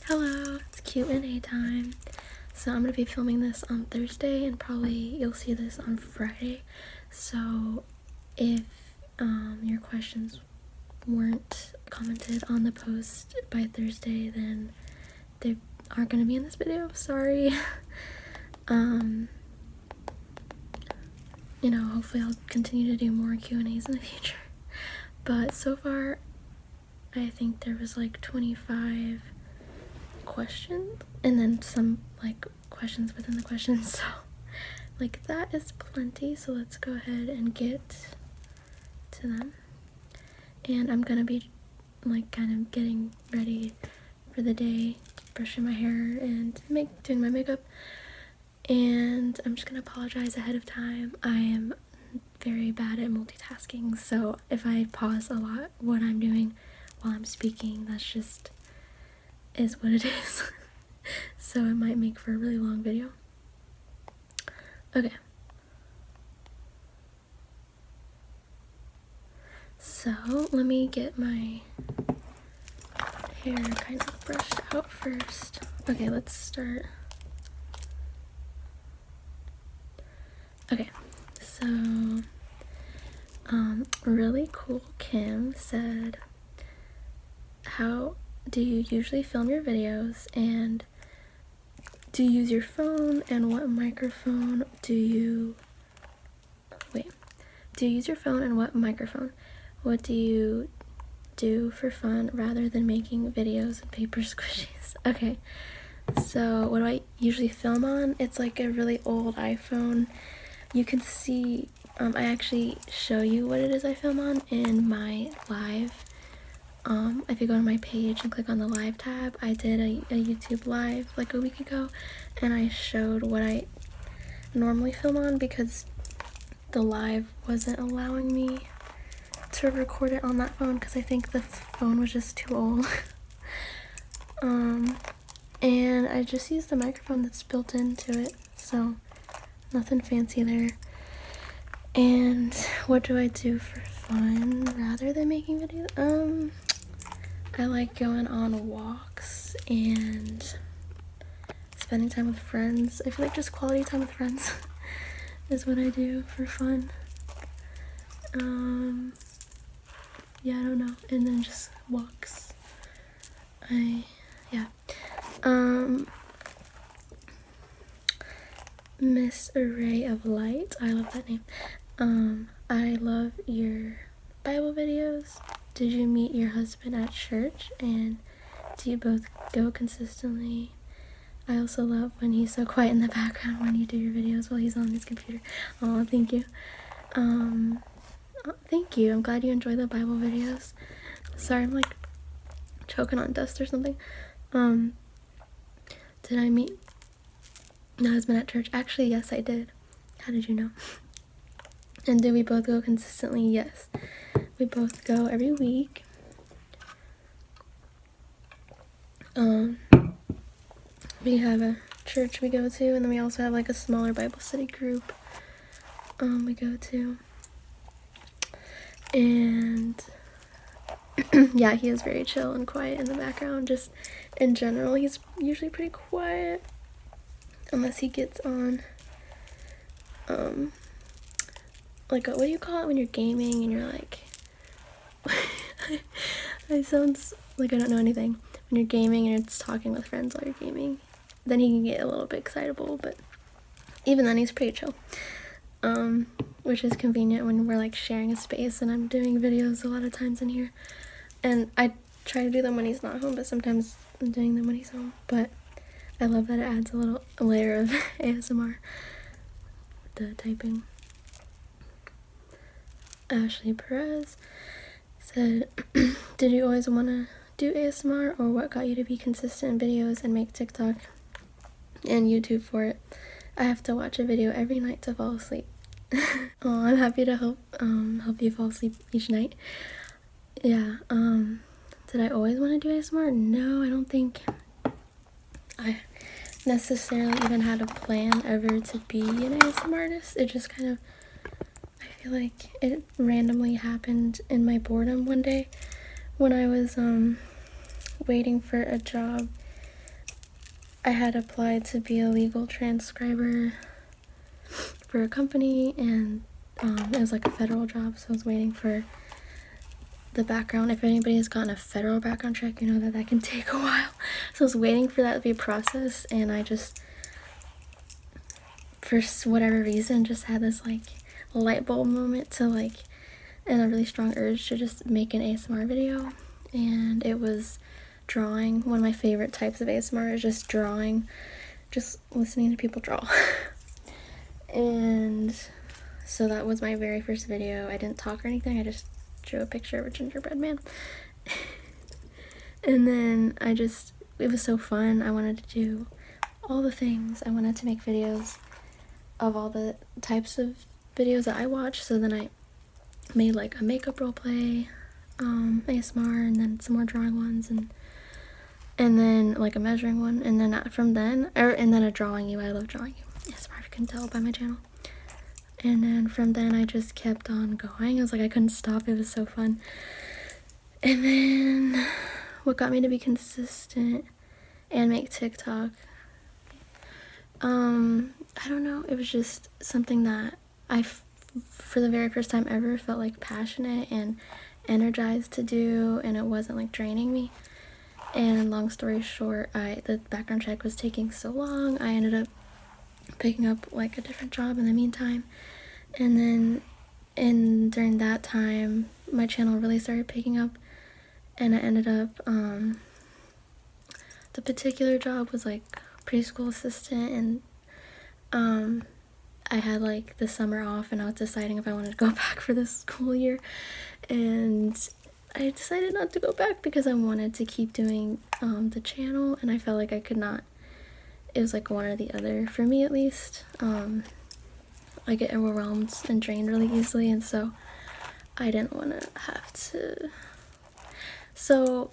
Hello, it's Q&A time. So I'm going to be filming this on Thursday and probably you'll see this on Friday. So if your questions weren't commented on the post by Thursday, then they aren't going to be in this video. Sorry. Hopefully I'll continue to do more Q&As in the future. But so far, I think there was like 25 questions and then some like questions within the questions, so like that is plenty. So let's go ahead and get to them. And I'm gonna be like kind of getting ready for the day, brushing my hair and doing my makeup, and I'm just gonna apologize ahead of time. I am very bad at multitasking, so if I pause a lot what I'm doing while I'm speaking, that's just is what it is. So it might make for a really long video. Okay. So let me get my hair kind of brushed out first. Okay, let's start. Okay, so really cool Kim said, how do you usually film your videos, and do you use your phone, and what microphone do you use your phone, and what microphone? What do you do for fun rather than making videos and paper squishies? Okay, so what do I usually film on? It's like a really old iPhone. You can see, I actually show you what it is I film on in my live. If you go to my page and click on the live tab, I did a YouTube live like a week ago, and I showed what I normally film on because the live wasn't allowing me to record it on that phone because I think the phone was just too old. And I just used the microphone that's built into it, so nothing fancy there. And what do I do for fun rather than making videos? I like going on walks and spending time with friends. I feel like just quality time with friends is what I do for fun. Yeah, I don't know. And then just walks. Miss Array of Light. I love that name. I love your Bible videos. Did you meet your husband at church, and do you both go consistently? I also love when he's so quiet in the background when you do your videos while he's on his computer. Oh, thank you. Thank you. I'm glad you enjoy the Bible videos. Sorry, I'm like choking on dust or something. Did I meet my husband at church? Actually, yes, I did. How did you know? And do we both go consistently? Yes. We both go every week. We have a church we go to, and then we also have like a smaller Bible study group we go to. And yeah, he is very chill and quiet in the background. Just in general, he's usually pretty quiet unless he gets on like what do you call it when you're gaming and you're like it sounds like I don't know anything. When you're gaming and it's talking with friends while you're gaming, then he can get a little bit excitable, but even then he's pretty chill. Which is convenient when we're like sharing a space and I'm doing videos a lot of times in here. And I try to do them when he's not home, but sometimes I'm doing them when he's home. But I love that it adds a layer of ASMR, the typing. Ashley Perez said, did you always want to do ASMR, or what got you to be consistent in videos and make TikTok and YouTube for it? I have to watch a video every night to fall asleep. Oh, I'm happy to help you fall asleep each night. Yeah, did I always want to do ASMR? No, I don't think I necessarily even had a plan ever to be an ASMR artist. It just kind of, I feel like it randomly happened in my boredom one day when I was waiting for a job I had applied to be a legal transcriber for a company, and it was like a federal job, so I was waiting for the background. If anybody has gotten a federal background check, you know that can take a while. So I was waiting for that to be processed, and I just, for whatever reason, just had this like light bulb moment to like, and a really strong urge to just make an ASMR video. And it was drawing. One of my favorite types of ASMR is just drawing, just listening to people draw. And so that was my very first video. I didn't talk or anything, I just drew a picture of a gingerbread man. And then it was so fun. I wanted to do all the things. I wanted to make videos of all the types of videos that I watch. So then I made like a makeup roleplay, ASMR, and then some more drawing ones, and then like a measuring one, and then and then a drawing you. I love drawing you. ASMR, if you can tell by my channel. And then from then I just kept on going. I was like, I couldn't stop. It was so fun. And then what got me to be consistent and make TikTok, I don't know, it was just something that for the very first time ever, felt like passionate and energized to do, and it wasn't like draining me. And long story short, the background check was taking so long, I ended up picking up like a different job in the meantime. And then during that time, my channel really started picking up, and I ended up, the particular job was like preschool assistant, and I had like the summer off, and I was deciding if I wanted to go back for this school year, and I decided not to go back because I wanted to keep doing the channel, and I felt like I could not. It was like one or the other for me, at least. I get overwhelmed and drained really easily, and so I didn't want to have to. So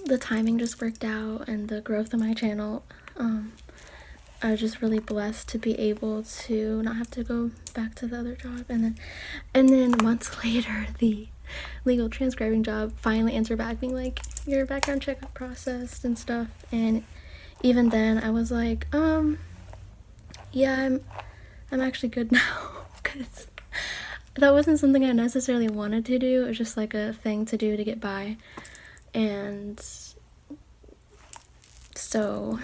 the timing just worked out, and the growth of my channel, I was just really blessed to be able to not have to go back to the other job. And then months later, the legal transcribing job finally answered back being like, your background check got processed and stuff. And even then I was like, yeah, I'm actually good now, because that wasn't something I necessarily wanted to do. It was just like a thing to do to get by. And so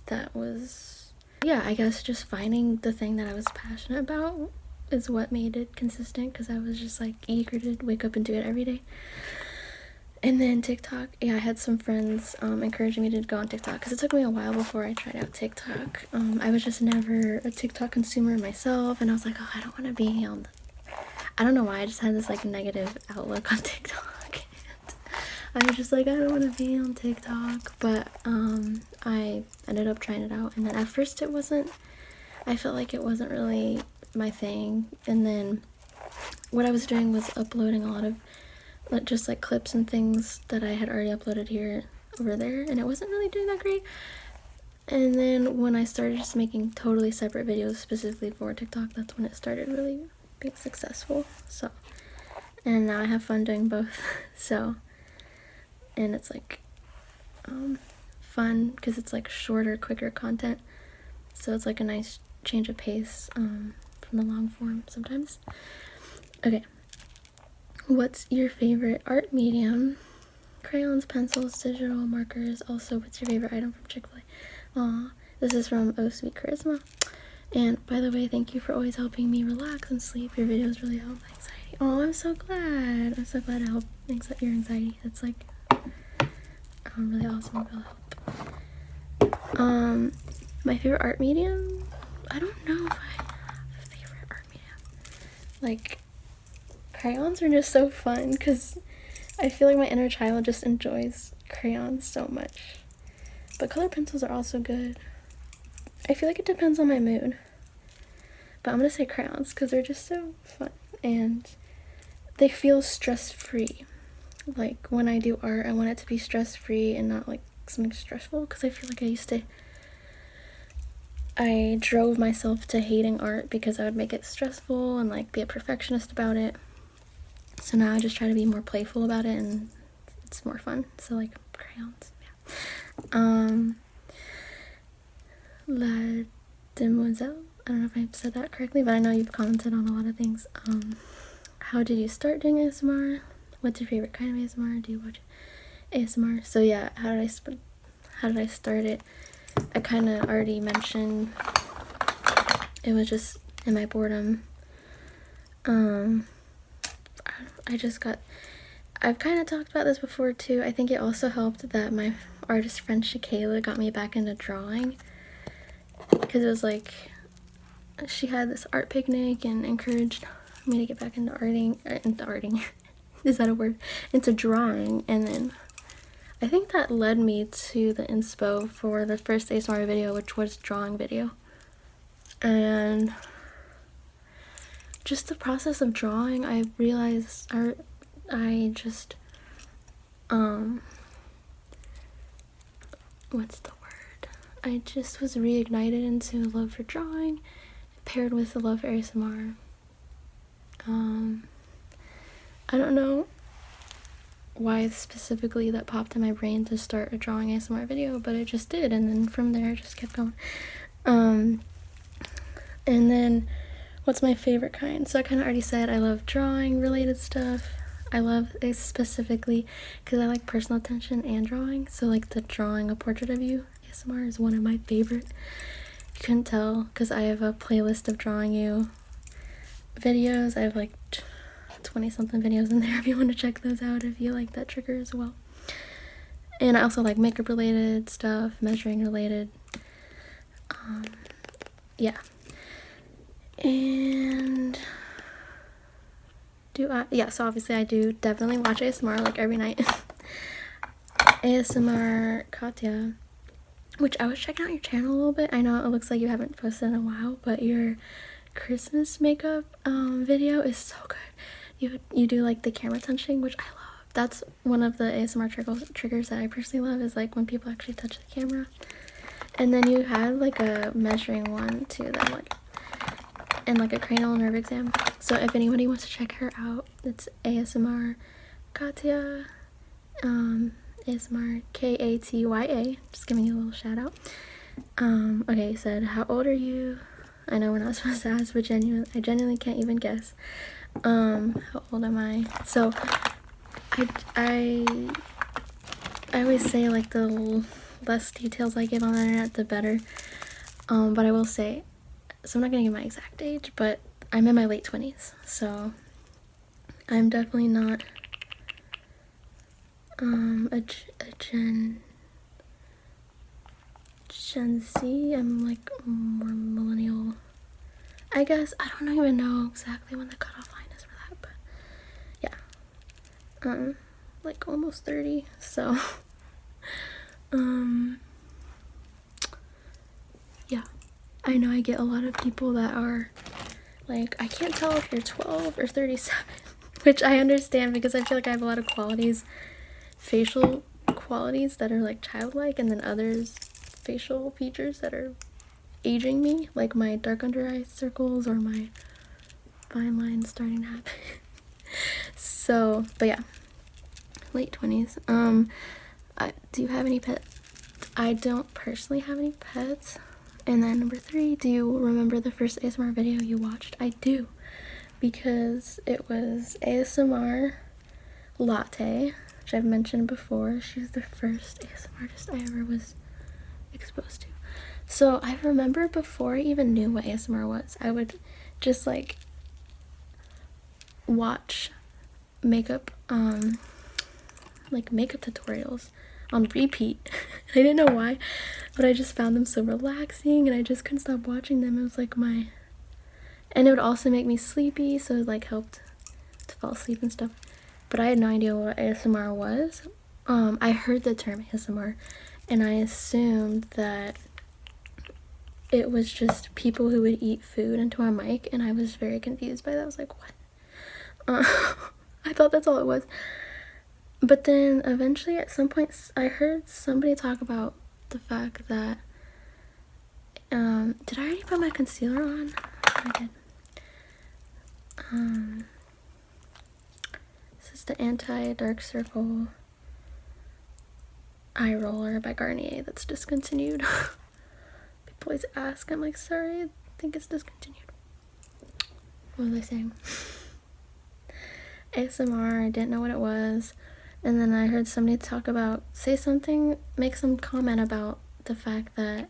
that was, yeah, I guess just finding the thing that I was passionate about is what made it consistent, because I was just like eager to wake up and do it every day. And then TikTok, yeah, I had some friends encouraging me to go on TikTok, because it took me a while before I tried out TikTok. I was just never a TikTok consumer myself, and I was like, oh, I don't want to be on I don't know why, I just had this like negative outlook on TikTok. And I was just like, I don't want to be on TikTok, but I ended up trying it out, and then at first I felt like it wasn't really my thing. And then what I was doing was uploading a lot of just like clips and things that I had already uploaded here over there, and it wasn't really doing that great. And then when I started just making totally separate videos specifically for TikTok, that's when it started really being successful. So, and now I have fun doing both. So, and it's like fun because it's like shorter, quicker content, so it's like a nice change of pace from the long form sometimes. Okay, what's your favorite art medium? Crayons, pencils, digital markers. Also, what's your favorite item from Chick-fil-A? Aw, this is from Oh Sweet Charisma. And by the way, thank you for always helping me relax and sleep. Your videos really help my anxiety. Oh, I'm so glad. I'm so glad to help your anxiety. That's like really awesome. It'll help. My favorite art medium? I don't know if I have a favorite art medium. Like, crayons are just so fun because I feel like my inner child just enjoys crayons so much. But color pencils are also good. I feel like it depends on my mood. But I'm gonna say crayons because they're just so fun and they feel stress-free. Like, when I do art, I want it to be stress-free and not like something stressful, because I feel like I drove myself to hating art because I would make it stressful and like be a perfectionist about it. So now I just try to be more playful about it, and it's more fun. So like crayons, yeah. La Demoiselle. I don't know if I said that correctly, but I know you've commented on a lot of things. How did you start doing ASMR? What's your favorite kind of ASMR? Do you watch ASMR? So yeah, how did I start it? I kind of already mentioned it was just in my boredom. I've kind of talked about this before too. I think it also helped that my artist friend Shakayla got me back into drawing, because it was like she had this art picnic and encouraged me to get back into arting. Is that a word? Into drawing. And then I think that led me to the inspo for the first ASMR video, which was drawing video. And just the process of drawing, I realized I just what's the word? I just was reignited into love for drawing, paired with the love for ASMR. I don't know why specifically that popped in my brain to start a drawing ASMR video, but it just did, and then from there I just kept going. And then what's my favorite kind? So I kind of already said I love drawing related stuff. I love it specifically because I like personal attention and drawing, so like the drawing a portrait of you ASMR is one of my favorite. You couldn't tell because I have a playlist of drawing you videos. I have like 20 something videos in there if you want to check those out, if you like that trigger as well. And I also like makeup related stuff, measuring related. Yeah. And so obviously I do definitely watch ASMR like every night. ASMR Katya, which I was checking out your channel a little bit. I know it looks like you haven't posted in a while, but your Christmas makeup video is so good. You do like the camera touching, which I love. That's one of the ASMR triggers that I personally love, is like when people actually touch the camera. And then you had like a measuring one too, that like, and like a cranial nerve exam. So if anybody wants to check her out, it's ASMR Katya, ASMR Katya. Just giving you a little shout out. Okay, you said, how old are you? I know we're not supposed to ask, but I genuinely can't even guess. How old am I? So I always say like the less details I give on the internet, the better. But I will say, so I'm not gonna give my exact age, but I'm in my late 20s, so I'm definitely not a Gen Z. I'm like more millennial, I guess. I don't even know exactly when the cutoff line is for that, but yeah, like almost 30. So yeah, I know I get a lot of people that are like, I can't tell if you're 12 or 37, which I understand because I feel like I have a lot of qualities, facial qualities that are like childlike, and then others facial features that are aging me, like my dark under eye circles or my fine lines starting to happen. So, but yeah, late 20s. Do you have any pets? I don't personally have any pets. And then number 3, do you remember the first ASMR video you watched? I do, because it was ASMR Latte, which I've mentioned before. She's the first ASMR artist I ever was exposed to. So I remember before I even knew what ASMR was, I would just like watch makeup tutorials on repeat. I didn't know why, but I just found them so relaxing and I just couldn't stop watching them. It was like and it would also make me sleepy, so it like helped to fall asleep and stuff. But I had no idea what ASMR was. I heard the term ASMR and I assumed that it was just people who would eat food into a mic, and I was very confused by that. I was like, what? I thought that's all it was. But then eventually at some point I heard somebody talk about the fact that did I already put my concealer on? I did. This is the anti-dark circle eye roller by Garnier that's discontinued. boys ask. I'm like, sorry, I think it's discontinued. What was I saying? ASMR, I didn't know what it was. And then I heard somebody make some comment about the fact that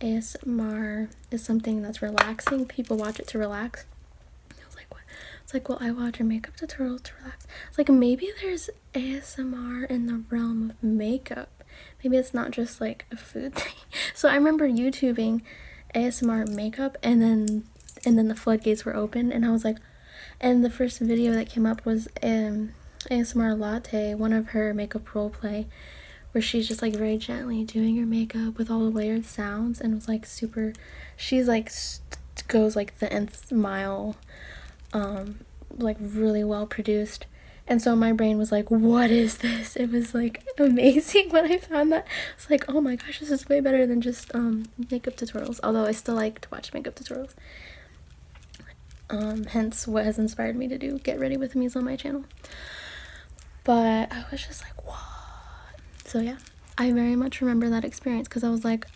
ASMR is something that's relaxing. People watch it to relax. I was like, what? It's like, well, I watch your makeup tutorials to relax. It's like, maybe there's ASMR in the realm of makeup. Maybe it's not just like a food thing. So I remember YouTubing ASMR makeup, and then the floodgates were open, and I was like, and the first video that came up was ASMR Latte, one of her makeup role play, where she's just like very gently doing her makeup with all the layered sounds, and it was like super, she's like goes like the nth mile, like really well produced. And so my brain was like, what is this? It was like amazing when I found that. It's like, oh my gosh, this is way better than just makeup tutorials, although I still like to watch makeup tutorials. Hence what has inspired me to do Get Ready With Me's on my channel. But I was just like, what? So yeah, I very much remember that experience, because I was like,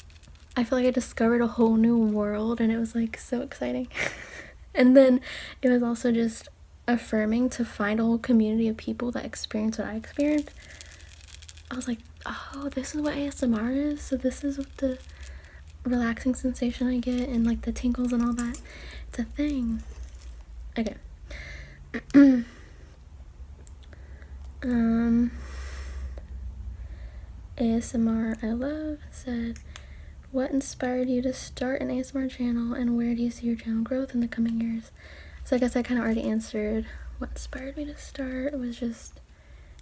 I feel like I discovered a whole new world, and it was like so exciting. And then it was also just affirming to find a whole community of people that experience what I experienced. I was like, oh, this is what ASMR is. So this is what the relaxing sensation I get, and like the tingles and all that. It's a thing. Okay. ASMR I Love said, what inspired you to start an ASMR channel, and where do you see your channel growth in the coming years? So I guess I kind of already answered. What inspired me to start was just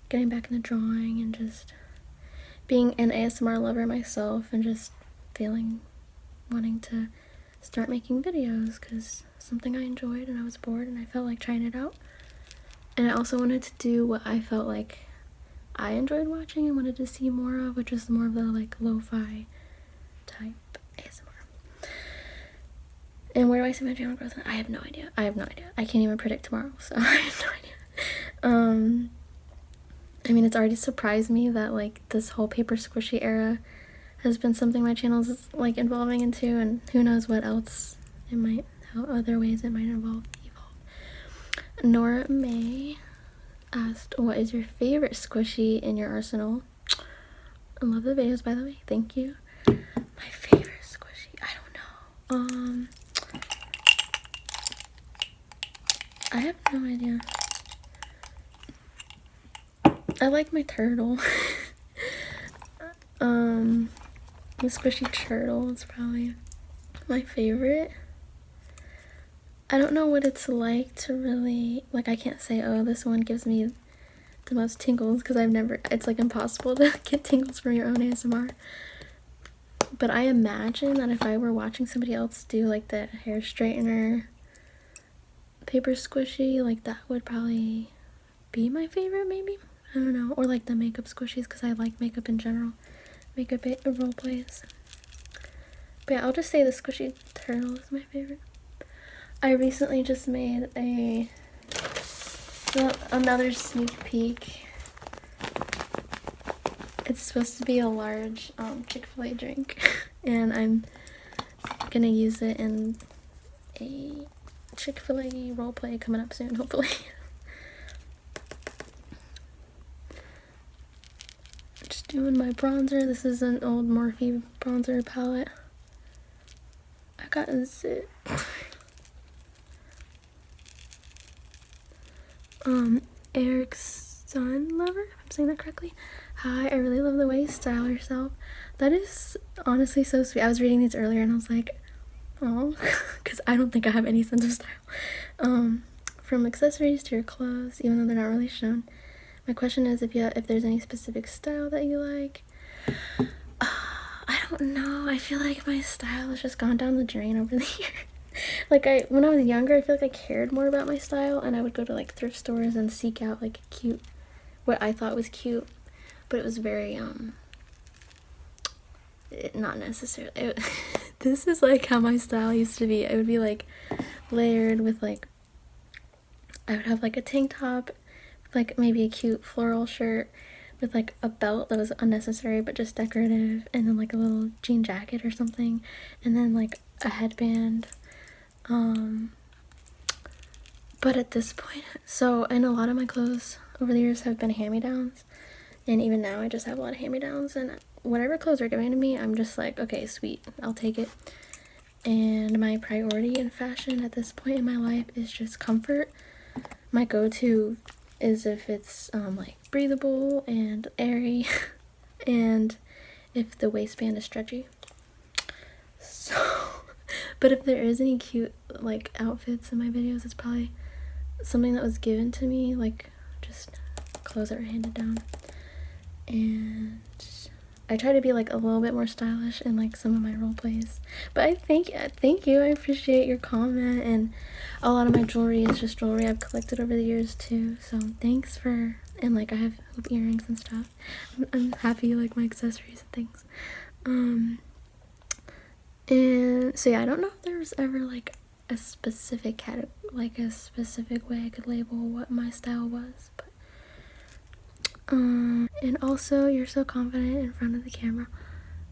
getting back into drawing, and just being an ASMR lover myself, and just wanting to start making videos, because something I enjoyed, and I was bored, and I felt like trying it out. And I also wanted to do what I felt like I enjoyed watching and wanted to see more of, which is more of the like lo-fi type ASMR. And where do I see my channel growth? I have no idea. I can't even predict tomorrow, so I have no idea. I mean, it's already surprised me that like this whole paper squishy era has been something my channel is like evolving into, and who knows what else how other ways it might evolve. Nora May asked, what is your favorite squishy in your arsenal? I love the videos, by the way. Thank you. My favorite squishy, I don't know. I have no idea. I like my turtle. The squishy turtle is probably my favorite. I don't know what it's like to really, like, I can't say, oh, this one gives me the most tingles, because it's like impossible to get tingles from your own ASMR. But I imagine that if I were watching somebody else do like the hair straightener paper squishy, like that would probably be my favorite, maybe. I don't know. Or like the makeup squishies, because I like makeup in general. Makeup role plays. But yeah, I'll just say the squishy turtle is my favorite. I recently just made another sneak peek. It's supposed to be a large Chick-fil-A drink, and I'm gonna use it in a Chick-fil-A roleplay coming up soon, hopefully. Just doing my bronzer. This is an old Morphe bronzer palette. I got a zit. Eric's son lover, if I'm saying that correctly. Hi, I really love the way you style yourself. That is honestly so sweet. I was reading these earlier and I was like, oh, because I don't think I have any sense of style. From accessories to your clothes, even though they're not really shown. My question is if there's any specific style that you like. I don't know. I feel like my style has just gone down the drain over the years. Like when I was younger, I feel like I cared more about my style, and I would go to like thrift stores and seek out like what I thought was cute, but it was very not necessarily. This is like how my style used to be. It would be like layered with like, I would have like a tank top, like maybe a cute floral shirt, with like a belt that was unnecessary but just decorative, and then like a little jean jacket or something, and then like a headband. But at this point, so, and a lot of my clothes over the years have been hand-me-downs, and even now I just have a lot of hand-me-downs, and whatever clothes are giving to me, I'm just like, okay, sweet, I'll take it. And my priority in fashion at this point in my life is just comfort. My go-to is if it's like breathable and airy and if the waistband is stretchy. So but if there is any cute like outfits in my videos, it's probably something that was given to me, like just clothes that were handed down. And I try to be like a little bit more stylish in like some of my role plays. But I thank you, I appreciate your comment. And a lot of my jewelry is just jewelry I've collected over the years too, so thanks for, and like I have hoop earrings and stuff. I'm happy you like my accessories and things. And so yeah, I don't know if there was ever like a specific like a specific way I could label what my style was, but and also, you're so confident in front of the camera.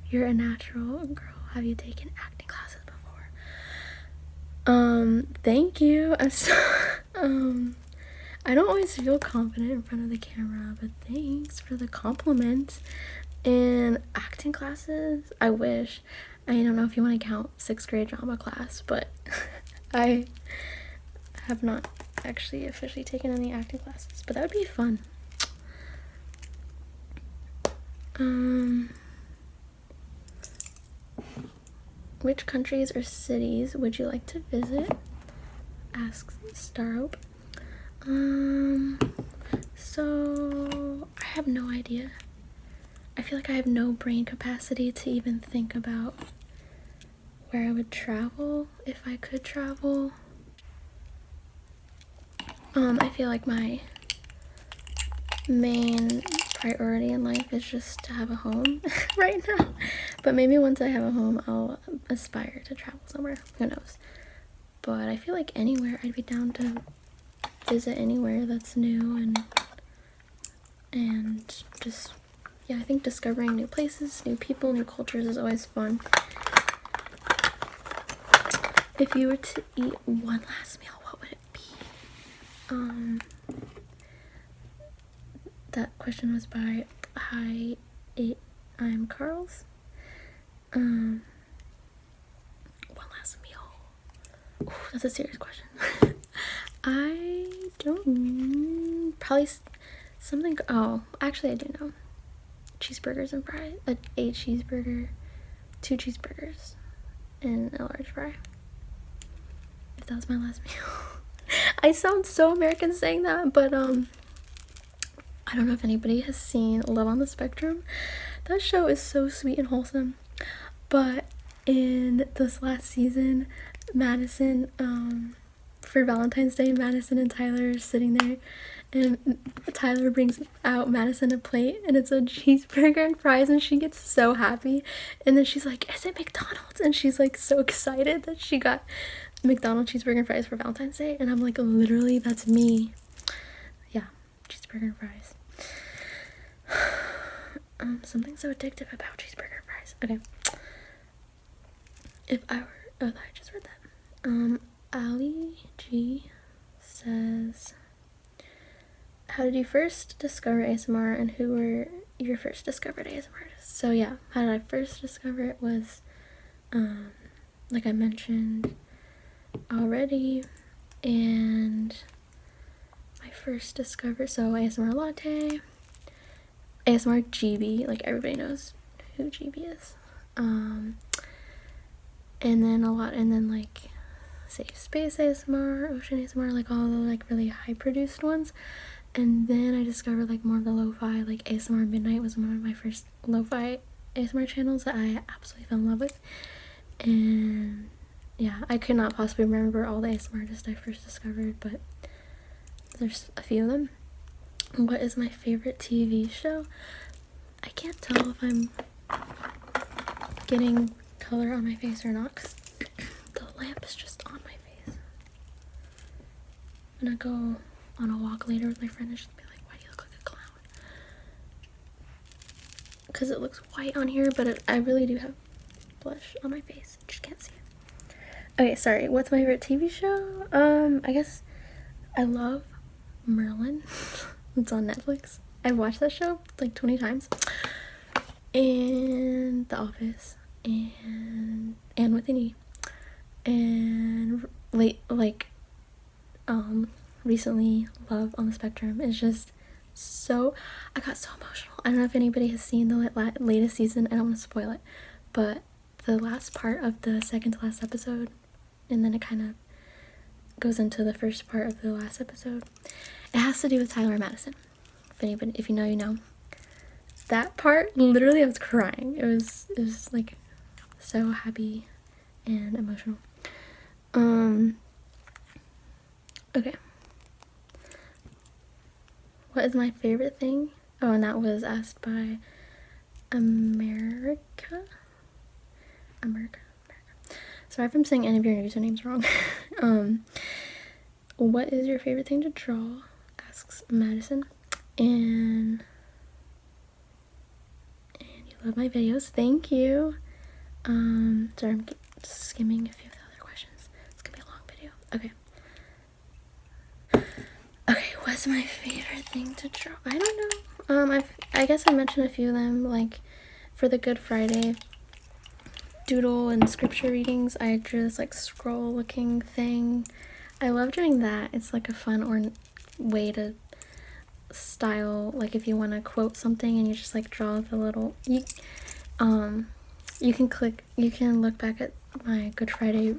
You're a natural girl. Have you taken acting classes before? Thank you. I'm so I don't always feel confident in front of the camera, but thanks for the compliment. And acting classes, I wish. I don't know if you want to count 6th grade drama class, but I have not actually officially taken any acting classes, but that would be fun. Which countries or cities would you like to visit? Asks Starope. So I have no idea. I feel like I have no brain capacity to even think about where I would travel if I could travel. I feel like my main priority in life is just to have a home right now, but maybe once I have a home I'll aspire to travel somewhere, who knows. But I feel like anywhere, I'd be down to visit anywhere that's new, and just, yeah, I think discovering new places, new people, new cultures is always fun. If you were to eat one last meal, what would it be? That question was by I'm Carl's. One last meal. Ooh, that's a serious question. I don't, probably something, oh, actually I do know. Cheeseburgers and fries. A cheeseburger, 2 cheeseburgers, and a large fry. If that was my last meal. I sound so American saying that, but I don't know if anybody has seen Love on the Spectrum. That show is so sweet and wholesome. But in this last season, Madison, for Valentine's Day, Madison and Tyler are sitting there, and Tyler brings out Madison a plate, and it's a cheeseburger and fries, and she gets so happy. And then she's like, is it McDonald's? And she's like so excited that she got McDonald's cheeseburger and fries for Valentine's Day. And I'm like, literally, that's me. Yeah, cheeseburger and fries. Something so addictive about cheeseburger and fries. Okay. If I were, oh, I just read that. Ali G says, how did you first discover ASMR, and who were your first discovered ASMR artists? So yeah, how did I first discover it was, like I mentioned already, and my first discover, so ASMR Latte, ASMR GB, like everybody knows who GB is, and then like Safe Space ASMR, Ocean ASMR, like all the like really high produced ones. And then I discovered like more of the lo-fi, like ASMR Midnight was one of my first lo-fi ASMR channels that I absolutely fell in love with. And yeah, I could not possibly remember all the ASMR artists I first discovered, but there's a few of them. What is my favorite TV show? I can't tell if I'm getting color on my face or not, because the lamp is just on my face. I'm gonna go on a walk later with my friend and she'll be like, why do you look like a clown? because it looks white on here, but I really do have blush on my face. Just can't see it. Okay, sorry. What's my favorite TV show? I guess I love Merlin. It's on Netflix. I've watched that show like 20 times. And The Office and With an E. And recently Love on the Spectrum. Is just so, I got so emotional. I don't know if anybody has seen the latest season. I don't want to spoil it, but the last part of the second to last episode, and then it kind of goes into the first part of the last episode. It has to do with Tyler and Madison. If you know, you know. That part, literally, I was crying. It was like so happy and emotional. Okay. What is my favorite thing? Oh, and that was asked by America. Sorry if I'm saying any of your usernames wrong. What is your favorite thing to draw? Asks Madison. And you love my videos. Thank you. Sorry, I'm skimming a few of the other questions. It's gonna be a long video. Okay, what's my favorite thing to draw? I don't know. I guess I mentioned a few of them, like for the Good Friday doodle and scripture readings. I drew this like scroll looking thing. I love doing that. It's like a fun way to style, like if you want to quote something and you just like draw the little, you can look back at my Good Friday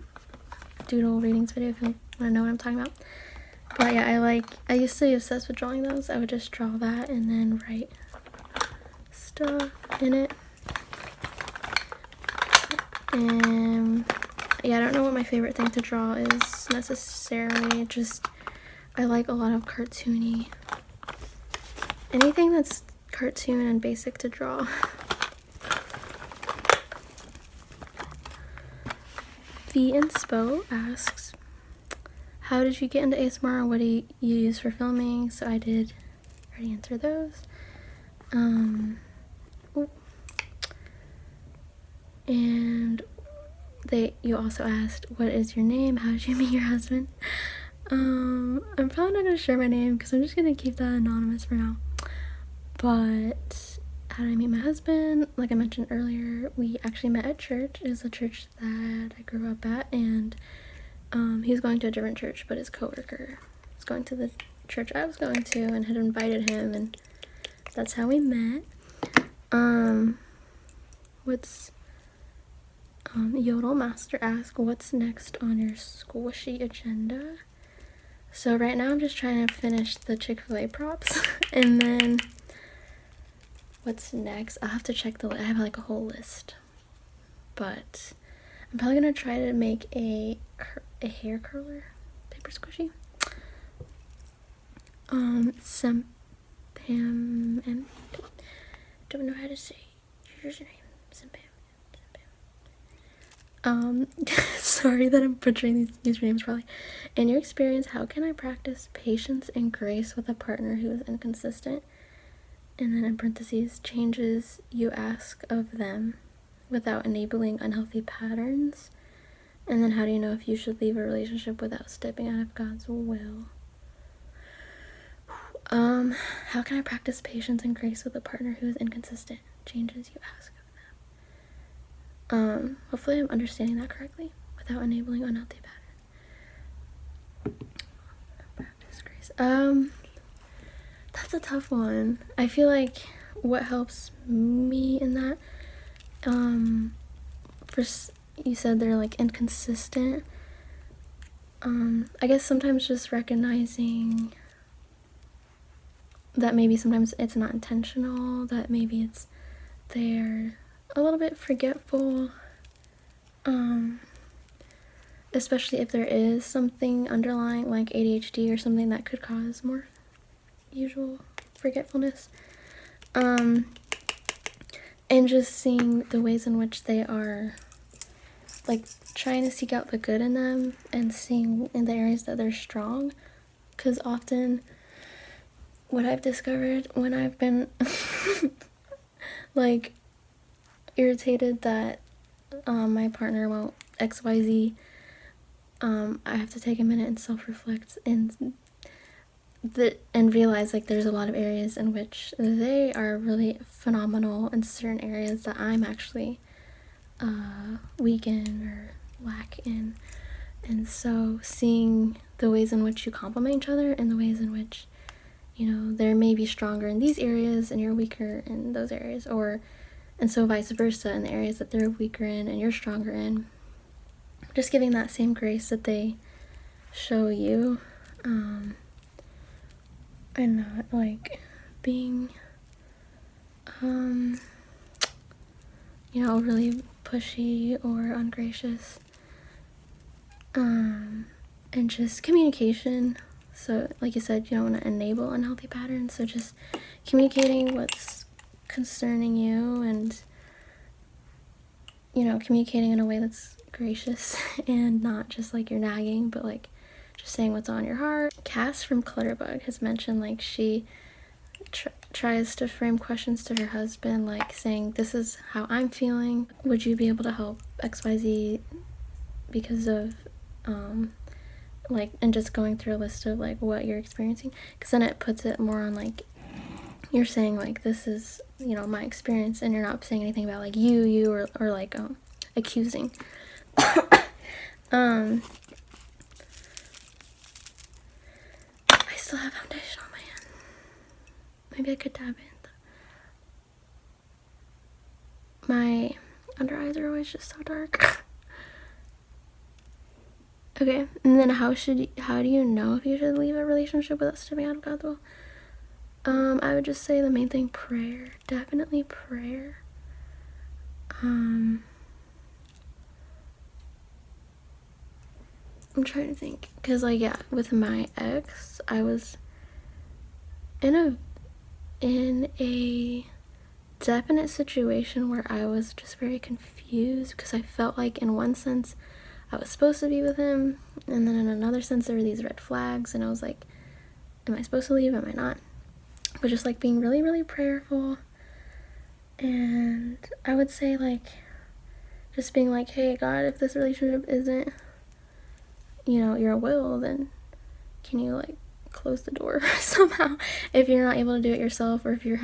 doodle readings video if you want to know what I'm talking about. But yeah, I used to be obsessed with drawing those. I would just draw that and then write stuff in it. And yeah, I don't know what my favorite thing to draw is necessarily. Just I like a lot of cartoony, anything that's cartoon and basic to draw. V Inspo asks, how did you get into ASMR? What do you use for filming? So I did already answer those. And you also asked, what is your name? How did you meet your husband? I'm probably not gonna share my name because I'm just gonna keep that anonymous for now. But how did I meet my husband? Like I mentioned earlier, we actually met at church. It was a church that I grew up at, and he was going to a different church, but his coworker was going to the church I was going to and had invited him, and that's how we met. Yodel Master asked, what's next on your squishy agenda? So right now I'm just trying to finish the Chick-fil-A props, and then what's next? I'll have to check I have like a whole list, but I'm probably gonna try to make a hair curler paper squishy. Sempam, don't know how to say your username. Sempam. Sorry that I'm butchering these usernames probably. In your experience, how can I practice patience and grace with a partner who is inconsistent? And then in parentheses, changes you ask of them without enabling unhealthy patterns. And then how do you know if you should leave a relationship without stepping out of God's will? How can I practice patience and grace with a partner who is inconsistent? Changes you ask of them. Hopefully I'm understanding that correctly. Without enabling unhealthy pattern. Practice grace. That's a tough one. I feel like what helps me in that, you said they're like inconsistent. I guess sometimes just recognizing that maybe sometimes it's not intentional, that maybe they're a little bit forgetful, especially if there is something underlying like ADHD or something that could cause more usual forgetfulness, and just seeing the ways in which they are like trying to seek out the good in them and seeing in the areas that they're strong, because often what I've discovered when I've been like irritated that my partner won't XYZ, I have to take a minute and self-reflect and realize like there's a lot of areas in which they are really phenomenal, and certain areas that I'm actually weak in or lack in. And so seeing the ways in which you complement each other and the ways in which, you know, they may be stronger in these areas and you're weaker in those areas, and so vice versa, in the areas that they're weaker in and you're stronger in, just giving that same grace that they show you, and not like being you know, really pushy or ungracious, and just communication. So like you said, you don't want to enable unhealthy patterns, so just communicating what's concerning you, and, you know, communicating in a way that's gracious and not just like you're nagging, but like just saying what's on your heart. Cass from Clutterbug has mentioned like she tries to frame questions to her husband, like saying, this is how I'm feeling, would you be able to help XYZ because of like, and just going through a list of like what you're experiencing, because then it puts it more on like you're saying like, this is, you know, my experience, and you're not saying anything about like you or like accusing. I still have foundation on my hand. Maybe I could dab it. My under eyes are always just so dark. Okay, and then how do you know if you should leave a relationship without stepping out of God's will? I would just say the main thing, prayer. Definitely prayer. I'm trying to think, because like, yeah, with my ex, I was in a definite situation where I was just very confused, because I felt like in one sense I was supposed to be with him, and then in another sense there were these red flags, and I was like, am I supposed to leave, am I not? But just like being really, really prayerful. And I would say like just being like, hey God, if this relationship isn't, you know, your will, then can you like close the door somehow, if you're not able to do it yourself, or if you're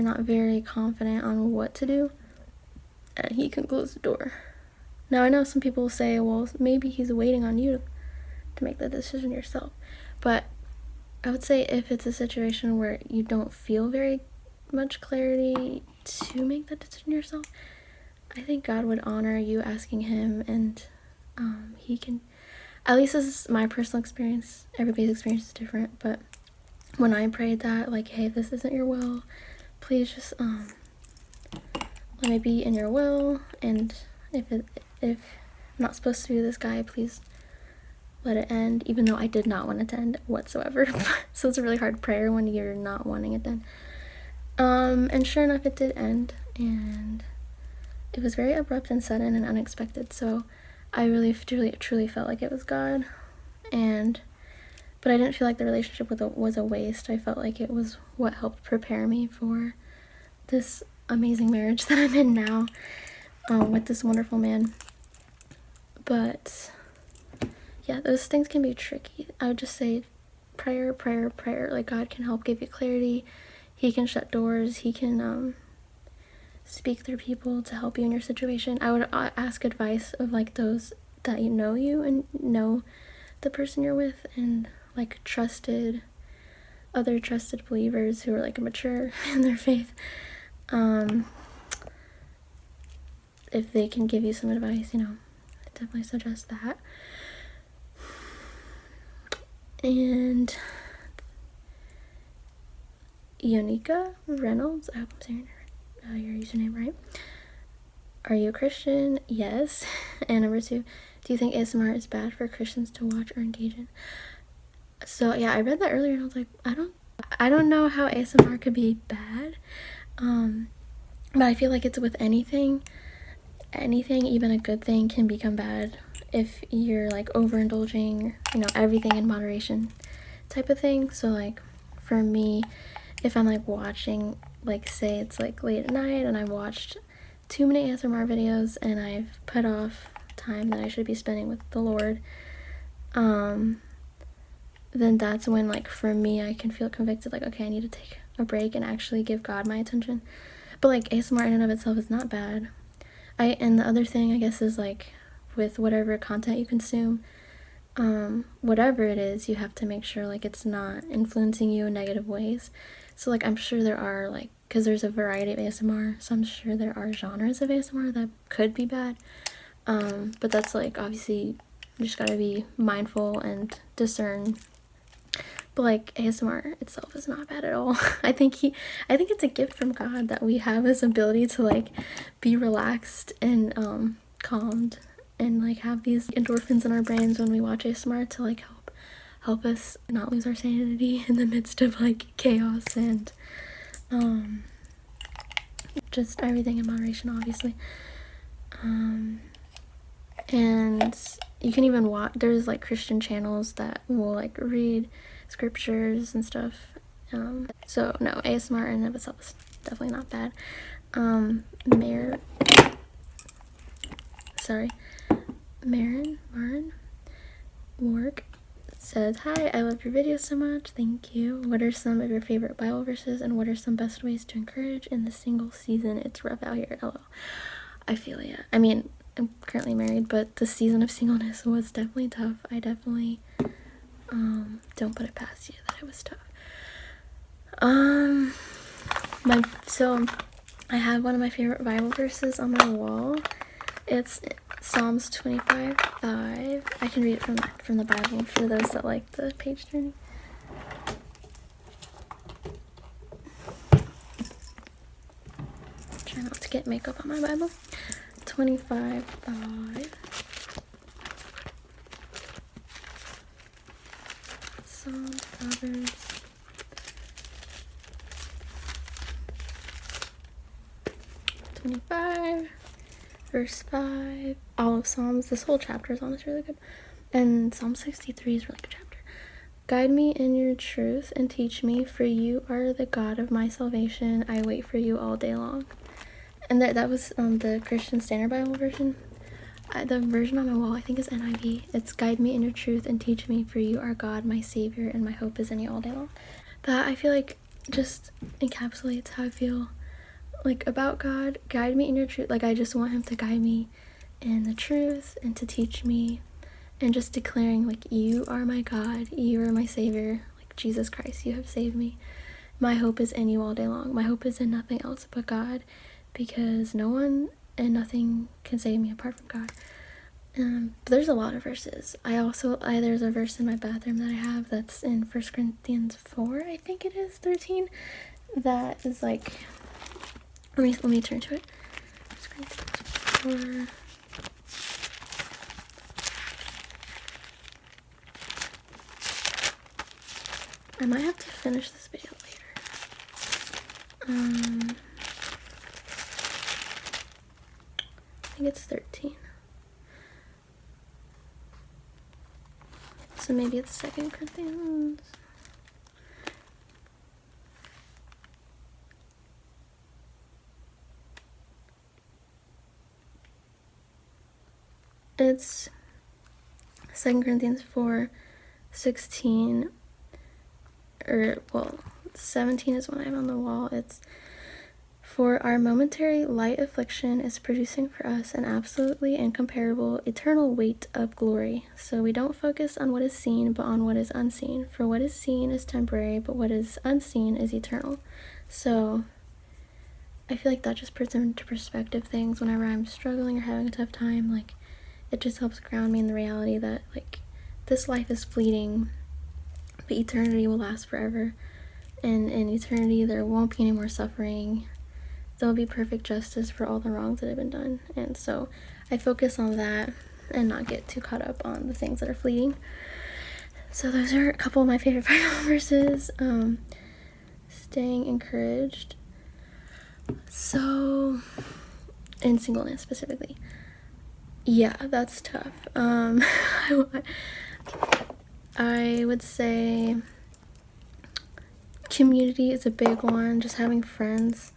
not very confident on what to do, and he can close the door. Now I know some people will say, well, maybe he's waiting on you to make the decision yourself, but I would say if it's a situation where you don't feel very much clarity to make that decision yourself, I think God would honor you asking him, and he can, at least this is my personal experience, everybody's experience is different, but when I prayed that, like, hey, if this isn't your will, please just let me be in your will, and if I'm not supposed to be with this guy, please let it end, even though I did not want it to end whatsoever. So it's a really hard prayer when you're not wanting it to end. And sure enough, it did end, and it was very abrupt and sudden and unexpected, so I really truly felt like it was God. But I didn't feel like the relationship was a waste. I felt like it was what helped prepare me for this amazing marriage that I'm in now, with this wonderful man. But yeah, those things can be tricky. I would just say prayer. Like, God can help give you clarity. He can shut doors. He can speak through people to help you in your situation. I would ask advice of like those that you and know the person you're with, and like other trusted believers who are like mature in their faith. If they can give you some advice, I definitely suggest that. And Yonika Reynolds, I hope I'm saying your username right. Are you a Christian? Yes. And number 2, do you think ASMR is bad for Christians to watch or engage in? So yeah, I read that earlier and I was like, I don't know how ASMR could be bad. But I feel like it's with anything, even a good thing can become bad if you're like overindulging, everything in moderation type of thing. So like for me, if I'm like watching like say it's like late at night and I've watched too many ASMR videos and I've put off time that I should be spending with the Lord, then that's when, like, for me, I can feel convicted, like, okay, I need to take a break and actually give God my attention. But like ASMR in and of itself is not bad. And the other thing, I guess, is like with whatever content you consume, whatever it is, you have to make sure like it's not influencing you in negative ways. So like I'm sure there are, like, because there's a variety of ASMR, so I'm sure there are genres of ASMR that could be bad, but that's like obviously you just gotta be mindful and discern. But like ASMR itself is not bad at all. I think it's a gift from God that we have this ability to like be relaxed and calmed and like have these endorphins in our brains when we watch ASMR to like help us not lose our sanity in the midst of like chaos and just everything in moderation, obviously. And you can even watch, there's like Christian channels that will like read scriptures and stuff. So no, ASMR in and of itself is definitely not bad. Marin Work says, hi, I love your videos so much, thank you. What are some of your favorite Bible verses and what are some best ways to encourage in the single season? It's rough out here, lol. I feel ya. I mean, I'm currently married, but the season of singleness was definitely tough. I definitely don't put it past you that it was tough. I have one of my favorite Bible verses on my wall. It's Psalms 25:5. I can read it from the Bible for those that like the page turning. Try not to get makeup on my Bible. 25:5. Psalms, Proverbs. Verse 5, all of Psalms, this whole chapter is honestly really good, and Psalm 63 is a really good chapter. Guide me in your truth and teach me, for you are the God of my salvation. I wait for you all day long. And that was the Christian Standard Bible version. The version on my wall, I think, is NIV. It's guide me in your truth and teach me, for you are God, my savior, and my hope is in you all day long. That, I feel like, just encapsulates how I feel like about God. Guide me in your truth. Like, I just want him to guide me in the truth and to teach me, and just declaring like, you are my God, you are my savior, like Jesus Christ, you have saved me. My hope is in you all day long. My hope is in nothing else but God, because no one and nothing can save me apart from God. But there's a lot of verses. There's a verse in my bathroom that I have that's in 1 Corinthians 4, I think it is 13, that is like, let me turn to it. 1 Corinthians 4. I might have to finish this video later. I think it's 13. So maybe it's 2 Corinthians. It's 2 Corinthians 4:16, or, well, 17 is what I have on the wall. It's, for our momentary light affliction is producing for us an absolutely incomparable eternal weight of glory. So we don't focus on what is seen, but on what is unseen. For what is seen is temporary, but what is unseen is eternal. So I feel like that just puts into perspective things whenever I'm struggling or having a tough time. Like, it just helps ground me in the reality that, like, this life is fleeting, but eternity will last forever. And in eternity, there won't be any more suffering. There will be perfect justice for all the wrongs that have been done. And so I focus on that and not get too caught up on the things that are fleeting. So those are a couple of my favorite Bible verses. Staying encouraged. So, in singleness specifically. Yeah, that's tough. I would say community is a big one. Just having friends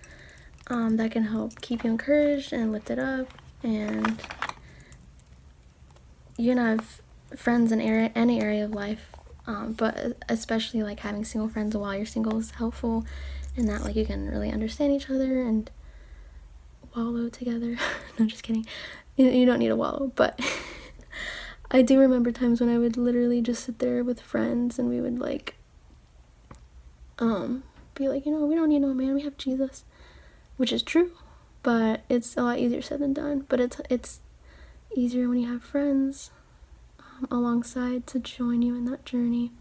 that can help keep you encouraged and lifted up, and you can have friends in any area of life, but especially like having single friends while you're single is helpful, in that like you can really understand each other and wallow together. No, just kidding. You don't need to wallow, but I do remember times when I would literally just sit there with friends and we would like be like, you know, we don't need no man, we have Jesus, which is true, but it's a lot easier said than done. But it's easier when you have friends alongside to join you in that journey.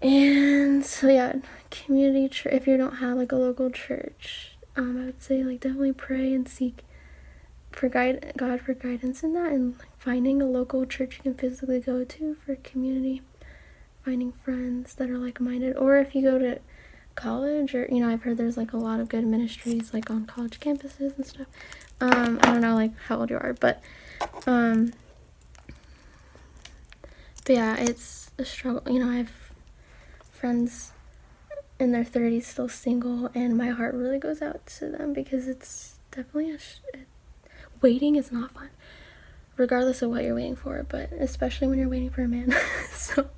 And so yeah, community church, if you don't have like a local church, I would say like definitely pray and seek for God for guidance in that, and like finding a local church you can physically go to for community, finding friends that are like-minded. Or if you go to college, or you know, I've heard there's like a lot of good ministries like on college campuses and stuff. I don't know like how old you are, but yeah, it's a struggle. You know, I have friends in their 30s still single, and my heart really goes out to them, because it's definitely waiting is not fun, regardless of what you're waiting for, but especially when you're waiting for a man. So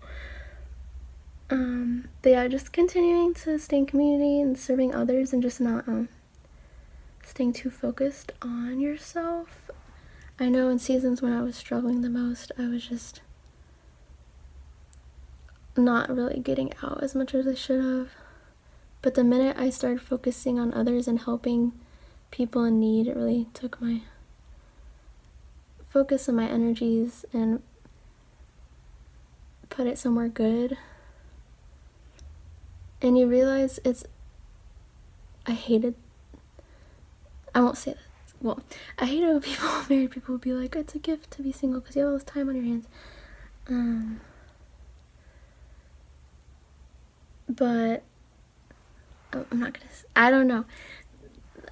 but yeah, just continuing to stay in community and serving others, and just not staying too focused on yourself. I know in seasons when I was struggling the most, I was just not really getting out as much as I should have. But the minute I started focusing on others and helping people in need, it really took my focus and my energies and put it somewhere good. And you realize I won't say that. Well, I hate it when married people would be like, it's a gift to be single because you have all this time on your hands. But I'm not gonna, I don't know.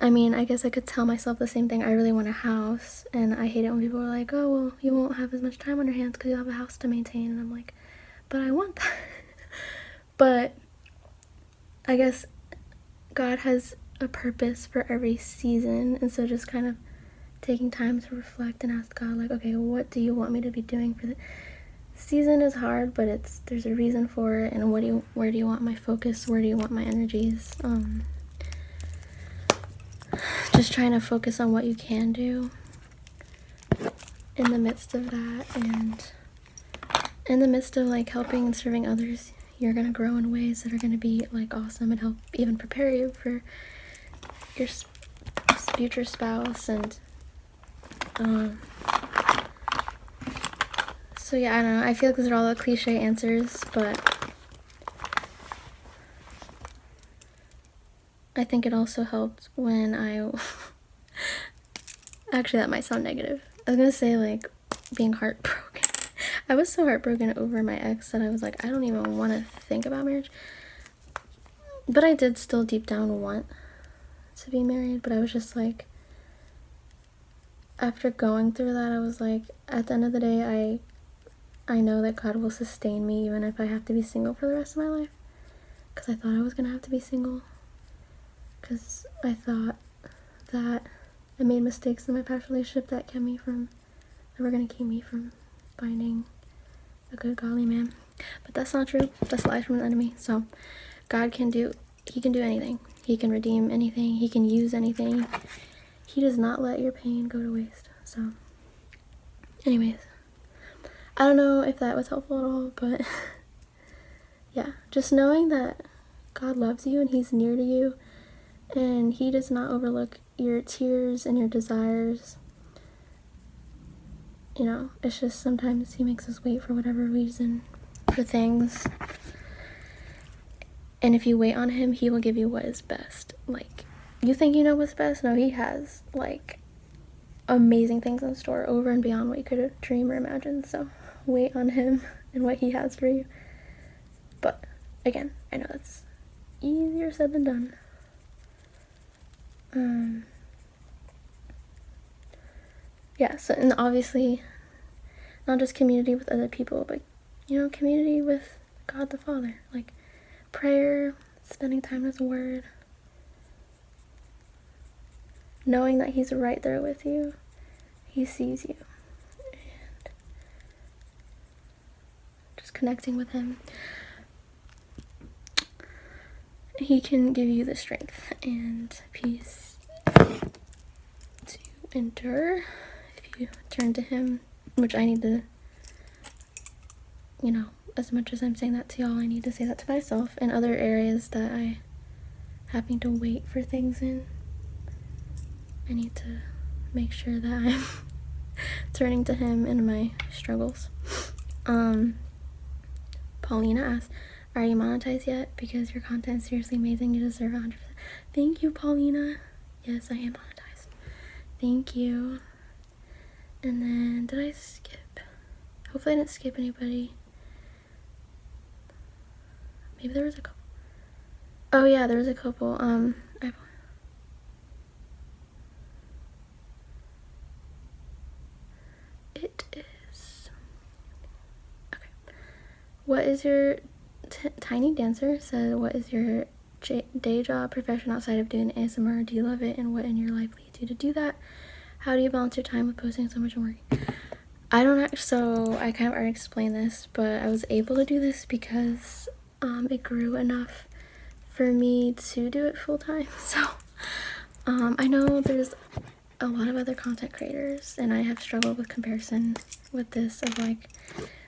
I mean, I guess I could tell myself the same thing. I really want a house, and I hate it when people are like, oh, well, you won't have as much time on your hands because you have a house to maintain. And I'm like, but I want that. But I guess God has a purpose for every season, and so just kind of taking time to reflect and ask God, like, okay, what do you want me to be doing for the season? Is hard, but there's a reason for it, and where do you want my focus? Where do you want my energies? Just trying to focus on what you can do in the midst of that, and in the midst of like helping and serving others, you're gonna grow in ways that are gonna be like awesome and help even prepare you for your future spouse. And so yeah, I don't know, I feel like these are all the cliche answers, but I think it also helped when actually that might sound negative. I was gonna say like being heartbroken. I was so heartbroken over my ex that I was like, I don't even want to think about marriage. But I did still deep down want to be married, but I was just like, after going through that, I was like, at the end of the day, I know that God will sustain me even if I have to be single for the rest of my life. Because I thought I was gonna have to be single, because I thought that I made mistakes in my past relationship that were gonna keep me from finding a good godly man. But that's not true. That's lies from the enemy. So God can do anything. He can redeem anything. He can use anything. He does not let your pain go to waste. So anyways, I don't know if that was helpful at all, but yeah, just knowing that God loves you and he's near to you, and he does not overlook your tears and your desires. You know, it's just sometimes he makes us wait for whatever reason for things. And if you wait on him, he will give you what is best. Like, you think you know what's best? No, he has, like, amazing things in store over and beyond what you could dream or imagine. So, wait on him and what he has for you. But, again, I know that's easier said than done. Yeah, so, and obviously, not just community with other people, but, you know, community with God the Father. Like, prayer, spending time in his word, knowing that he's right there with you. He sees you. And just connecting with him. He can give you the strength and peace to endure if you turn to him, which I need to, you know, as much as I'm saying that to y'all, I need to say that to myself in other areas that I having to wait for things in. I need to make sure that I'm turning to him in my struggles. Paulina asks, are you monetized yet? Because your content is seriously amazing. You deserve 100%. Thank you, Paulina. Yes, I am monetized. Thank you. And then, did I skip? Hopefully I didn't skip anybody. Maybe there was a couple. Oh yeah, there was a couple. It is okay. What is your Tiny Dancer said, what is your day job profession outside of doing ASMR? Do you love it, and what in your life leads you to do that? How do you balance your time with posting so much and working? I don't actually, so I kind of already explained this, but I was able to do this because it grew enough for me to do it full time. So I know there's a lot of other content creators, and I have struggled with comparison with this of like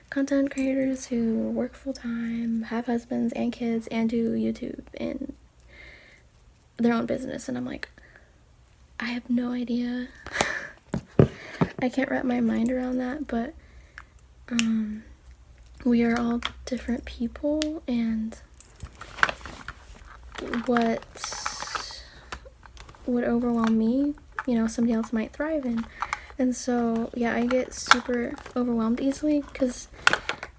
content creators who work full-time, have husbands and kids, and do YouTube and their own business, and I'm like, I have no idea. I can't wrap my mind around that, but we are all different people, and what would overwhelm me, you know, somebody else might thrive in. And so, yeah, I get super overwhelmed easily, because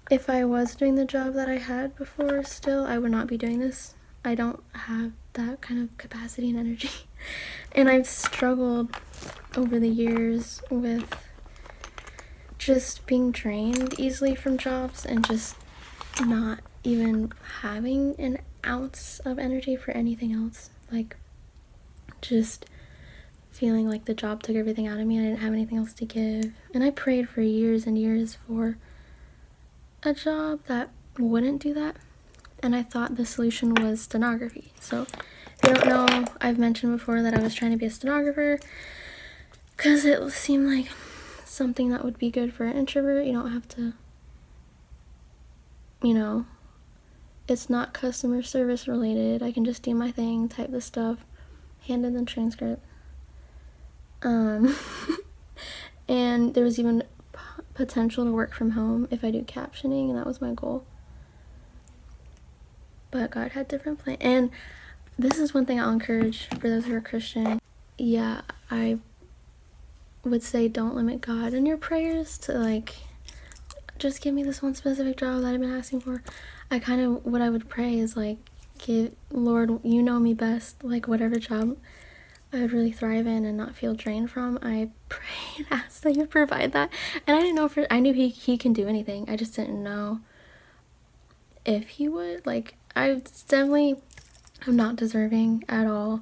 if I was doing the job that I had before still, I would not be doing this. I don't have that kind of capacity and energy. And I've struggled over the years with just being drained easily from jobs and just not even having an ounce of energy for anything else. Like, just feeling like the job took everything out of me. I didn't have anything else to give. And I prayed for years and years for a job that wouldn't do that. And I thought the solution was stenography. So if you don't know, I've mentioned before that I was trying to be a stenographer because it seemed like something that would be good for an introvert. You don't have to, you know, it's not customer service related. I can just do my thing, type the stuff, hand in the transcript. And there was even potential to work from home if I do captioning, and that was my goal. But God had different plans. And this is one thing I'll encourage for those who are Christian. Yeah, I would say don't limit God in your prayers to like, just give me this one specific job that I've been asking for. What I would pray is like, Lord, you know me best, like whatever job I would really thrive in and not feel drained from, I pray and ask that you provide that. And I didn't know I knew he can do anything. I just didn't know if he would. Like, I'm not deserving at all,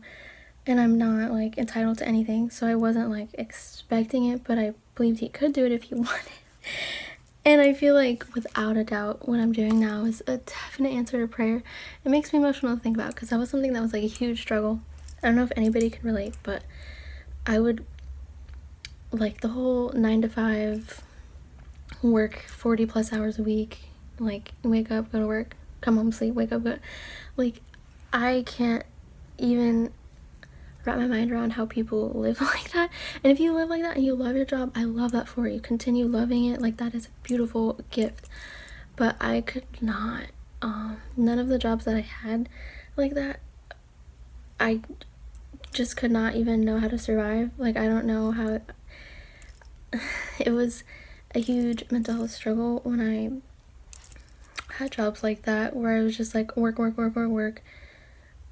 and I'm not like entitled to anything, so I wasn't like expecting it, but I believed he could do it if he wanted. And I feel like without a doubt what I'm doing now is a definite answer to prayer. It makes me emotional to think about, because that was something that was like a huge struggle. I don't know if anybody can relate, but I would like the whole 9 to 5 work 40 plus hours a week, like wake up, go to work, come home, sleep, wake up, go. Like, I can't even wrap my mind around how people live like that. And if you live like that and you love your job, I love that for you. Continue loving it. Like, that is a beautiful gift. But I could not. None of the jobs that I had like that, I just could not even know how to survive. Like, I don't know how it was a huge mental health struggle when I had jobs like that, where I was just like work,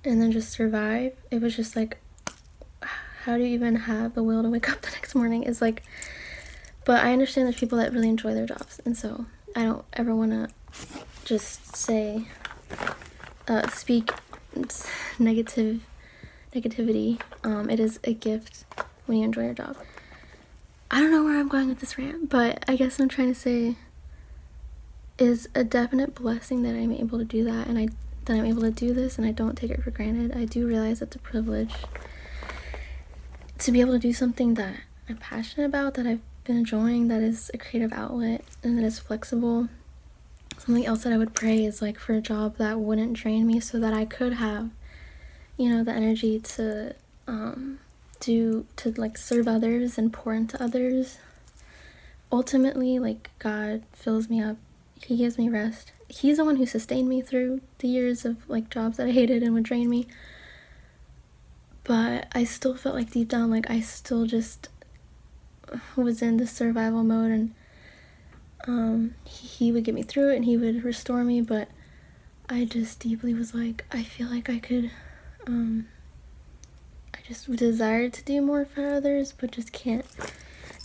and then just survive. It was just like, how do you even have the will to wake up the next morning? Is like, but I understand there's people that really enjoy their jobs, and so I don't ever want to just say speak negativity. It is a gift when you enjoy your job. I don't know where I'm going with this rant, but I guess what I'm trying to say is a definite blessing that I'm able to do that, and that I'm able to do this, and I don't take it for granted. I do realize it's a privilege to be able to do something that I'm passionate about, that I've been enjoying, that is a creative outlet, and that is flexible. Something else that I would pray is like for a job that wouldn't drain me, so that I could have, you know, the energy to like serve others and pour into others. Ultimately, like, God fills me up. He gives me rest. He's the one who sustained me through the years of like jobs that I hated and would drain me. But I still felt like deep down, like I still just was in this survival mode, and he would get me through it and he would restore me. But I just deeply was like, I feel like I could, I just desire to do more for others, but just can't.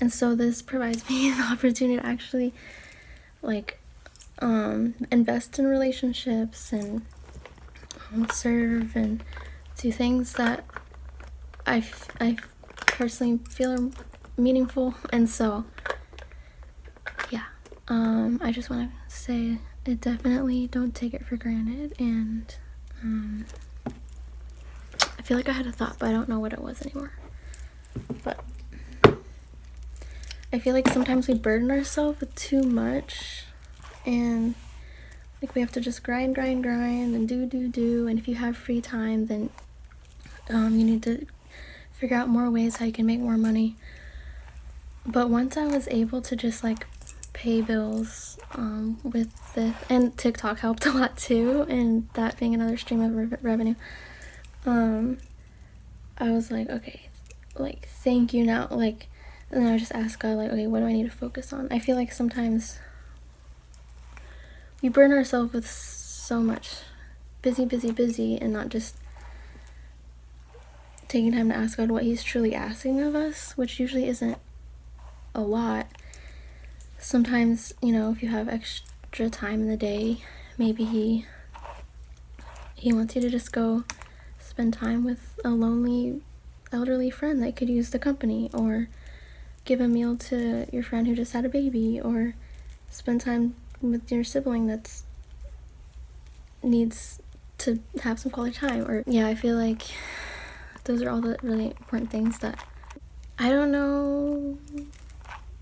And so this provides me the opportunity to actually like invest in relationships and serve and do things that I personally feel are meaningful. And so yeah, I just want to say it definitely don't take it for granted. And I feel like I had a thought, but I don't know what it was anymore. But I feel like sometimes we burden ourselves with too much, and like we have to just grind and do. And if you have free time, then you need to figure out more ways how you can make more money. But once I was able to just like pay bills with this, and TikTok helped a lot too, and that being another stream of revenue, I was like, okay, like thank you now. Like, and then I just asked God, like, okay, what do I need to focus on? I feel like sometimes we burn ourselves with so much busy, and not just taking time to ask God what he's truly asking of us, which usually isn't a lot. Sometimes, you know, if you have extra time in the day, maybe he wants you to just go spend time with a lonely elderly friend that could use the company, or give a meal to your friend who just had a baby, or spend time with your sibling that needs to have some quality time. Or yeah, I feel like those are all the really important things that I don't know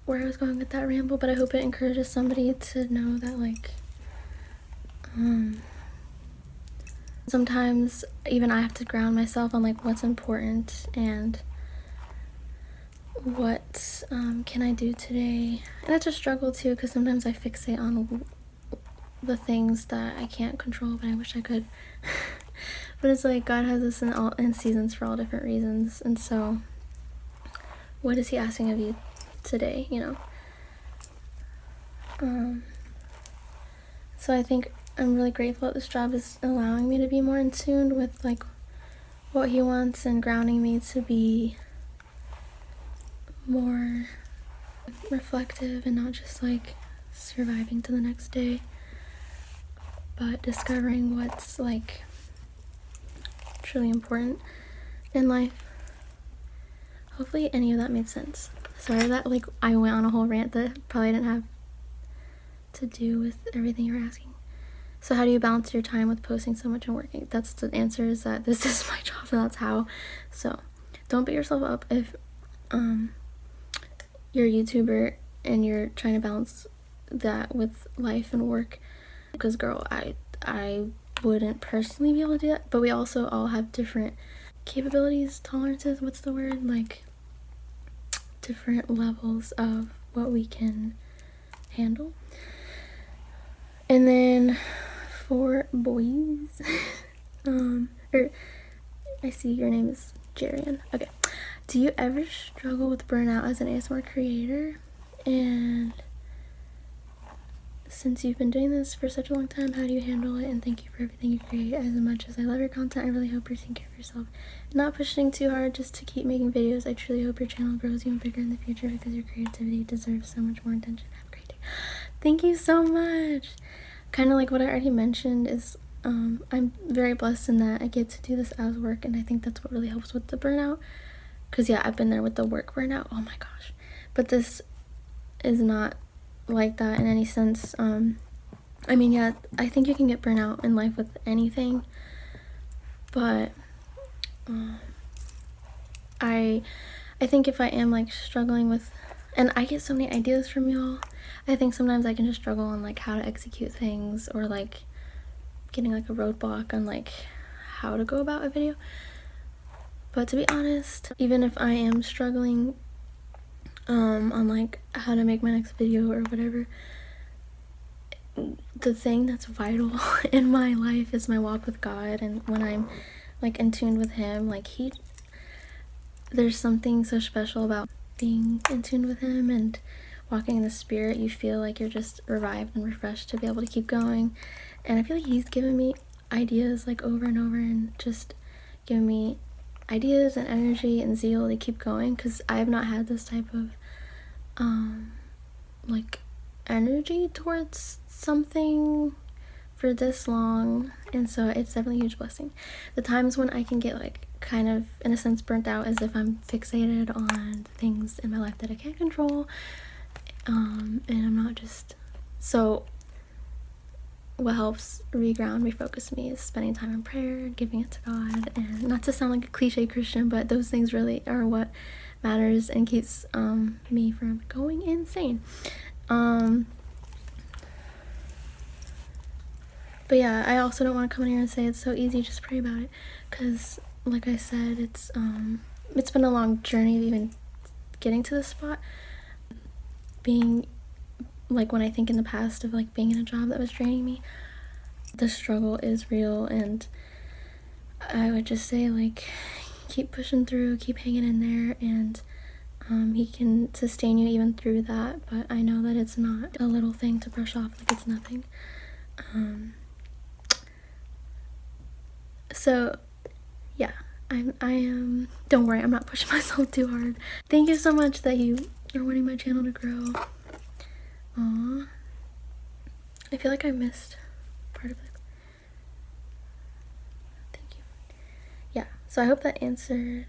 where I was going with that ramble, but I hope it encourages somebody to know that like sometimes even I have to ground myself on like what's important and what can I do today. And that's a struggle too, because sometimes I fixate on the things that I can't control, but I wish I could. But it's like God has us in seasons for all different reasons, and so what is he asking of you today, you know? So I think I'm really grateful that this job is allowing me to be more in tune with like what he wants, and grounding me to be more reflective and not just like surviving to the next day, but discovering what's like truly important in life. Hopefully any of that made sense. Sorry that like I went on a whole rant that probably didn't have to do with everything you were asking. So how do you balance your time with posting so much and working? That's the answer, is that this is my job and that's how. So don't beat yourself up if you're a YouTuber and you're trying to balance that with life and work, because girl, I wouldn't personally be able to do that. But we also all have different capabilities, tolerances, what's the word, like different levels of what we can handle. And then for boys, I see your name is Jarian. Okay. Do you ever struggle with burnout as an ASMR creator? And since you've been doing this for such a long time, how do you handle it? And thank you for everything you create. As much as I love your content, I really hope you're taking care of yourself, not pushing too hard just to keep making videos. I truly hope your channel grows even bigger in the future, because your creativity deserves so much more attention. Have a great day. Thank you so much. Kind of like what I already mentioned is I'm very blessed in that I get to do this as work, and I think that's what really helps with the burnout. Because yeah, I've been there with the work burnout, oh my gosh, but this is not like that in any sense. I mean, yeah, I think you can get burnout in life with anything, but I think if I am like struggling with, and I get so many ideas from y'all, I think sometimes I can just struggle on like how to execute things, or like getting like a roadblock on like how to go about a video. But to be honest, even if I am struggling on like how to make my next video or whatever, the thing that's vital in my life is my walk with God. And when I'm like in tune with him, like there's something so special about being in tune with him and walking in the spirit. You feel like you're just revived and refreshed to be able to keep going. And I feel like he's given me ideas like over and over, and just given me ideas and energy and zeal to keep going, because I have not had this type of like energy towards something for this long. And so it's definitely a huge blessing. The times when I can get like kind of in a sense burnt out, as if I'm fixated on things in my life that I can't control, and I'm not just, so what helps reground, refocus me is spending time in prayer, giving it to God. And not to sound like a cliche Christian, but those things really are what matters and keeps me from going insane. But yeah, I also don't want to come in here and say it's so easy, just pray about it, because like I said, it's been a long journey of even getting to this spot. Being like, when I think in the past of like being in a job that was draining me, the struggle is real. And I would just say, like, keep pushing through, keep hanging in there, and he can sustain you even through that. But I know that it's not a little thing to brush off like it's nothing. So yeah, I am, don't worry, I'm not pushing myself too hard. Thank you so much that you are wanting my channel to grow. Aww, I feel like I missed part of it. Thank you. Yeah, so I hope that answered.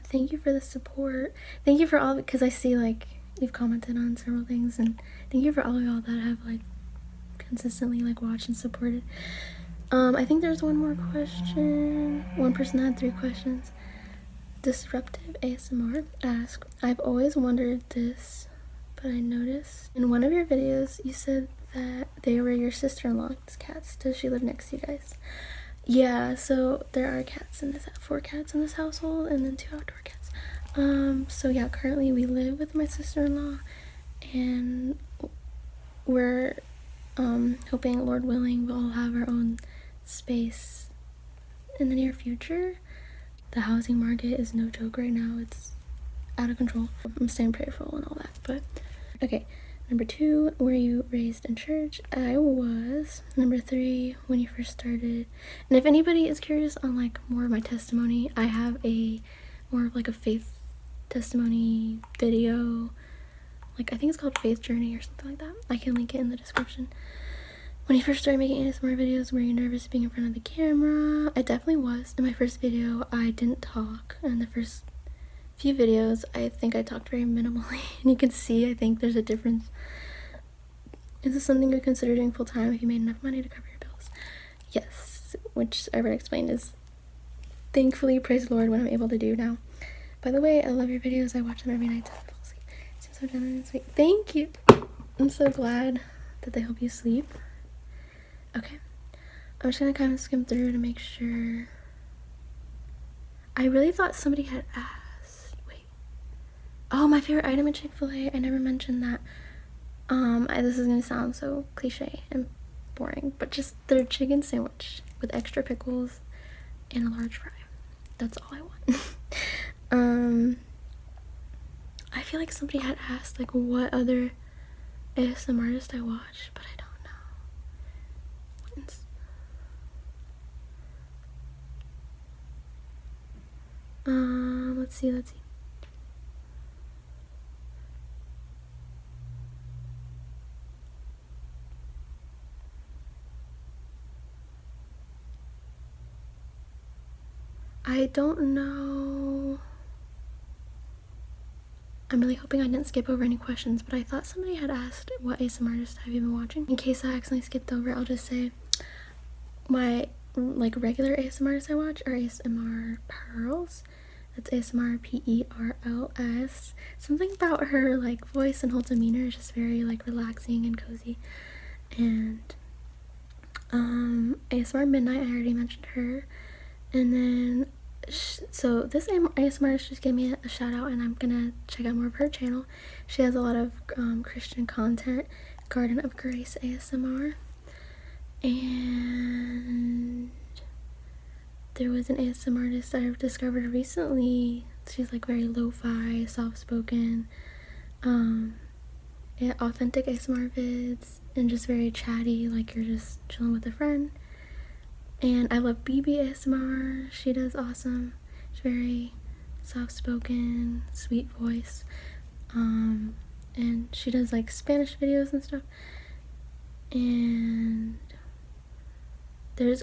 Thank you for the support. Thank you for all, because I see like you've commented on several things, and thank you for all of y'all that have like consistently like watched and supported. I think there's one more question. One person had 3 questions. Disruptive ASMR asked, I've always wondered this, but I noticed in one of your videos you said that they were your sister-in-law's cats. Does she live next to you guys? Yeah, so there are cats in this, 4 cats in this household, and then 2 outdoor cats. So yeah, currently we live with my sister-in-law, and we're hoping, Lord willing, we'll all have our own space in the near future. The housing market is no joke right now. It's out of control. I'm staying prayerful and all that. But okay, number 2, were you raised in church? I was. Number 3, when you first started. And if anybody is curious on like more of my testimony, I have a more of like a faith testimony video, like I think it's called Faith Journey or something like that. I can link it in the description. When you first started making ASMR videos, were you nervous being in front of the camera? I definitely was. In my first video, I didn't talk. In the first few videos, I think I talked very minimally. And you can see, I think there's a difference. Is this something you consider doing full time if you made enough money to cover your bills? Yes, which I already explained is thankfully, praise the Lord, what I'm able to do now. By the way, I love your videos. I watch them every night to fall asleep. It seems so genuine and sweet. Thank you. I'm so glad that they help you sleep. Okay, I'm just gonna kind of skim through to make sure. I really thought somebody had asked. Wait. Oh, my favorite item at Chick-fil-A. I never mentioned that. This is gonna sound so cliche and boring, but just their chicken sandwich with extra pickles and a large fry. That's all I want. I feel like somebody had asked like what other ASMRtist I watch, but I don't know. Let's see. I don't know. I'm really hoping I didn't skip over any questions, but I thought somebody had asked what ASMR artist have you been watching. In case I accidentally skipped over, I'll just say my like regular ASMR artists I watch are ASMR Pearls. That's ASMR Perls. Something about her like voice and whole demeanor is just very like relaxing and cozy. And ASMR Midnight, I already mentioned her. And then so this ASMR artist just gave me a shout out, and I'm gonna check out more of her channel. She has a lot of Christian content. Garden of Grace ASMR. And there was an ASMR artist I've discovered recently. She's like very lo-fi, soft-spoken, authentic ASMR vids, and just very chatty, like you're just chilling with a friend. And I love BB ASMR. She does awesome. She's very soft-spoken, sweet voice. And she does like Spanish videos and stuff. And there's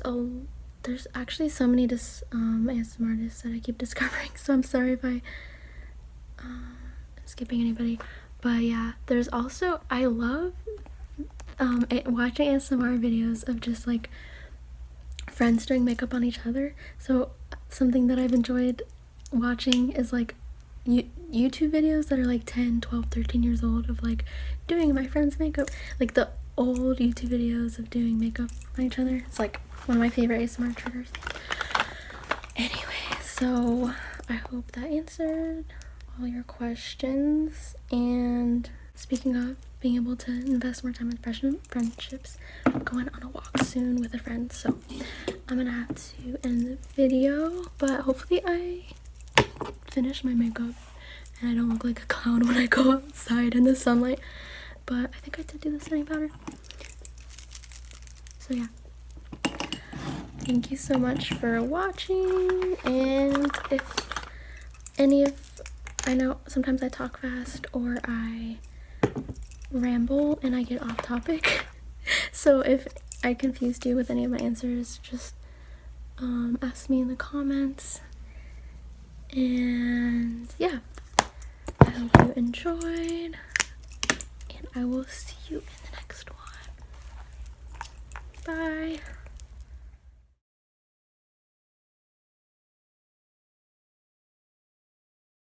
actually so many ASMR artists that I keep discovering, so I'm sorry if I'm skipping anybody. But yeah, there's also, I love watching ASMR videos of just like friends doing makeup on each other. So something that I've enjoyed watching is like YouTube videos that are like 10, 12, 13 years old of like doing my friend's makeup, like the old YouTube videos of doing makeup on each other. It's like one of my favorite ASMR triggers. Anyway, so I hope that answered all your questions. And speaking of being able to invest more time in friendships, I'm going on a walk soon with a friend, so I'm gonna have to end the video, but hopefully I finish my makeup and I don't look like a clown when I go outside in the sunlight. But I think I did do the setting powder. So yeah, thank you so much for watching. And if any of, I know sometimes I talk fast or I ramble and I get off topic, so if I confused you with any of my answers, just ask me in the comments. And yeah, I hope you enjoyed, and I will see you in the next one. Bye.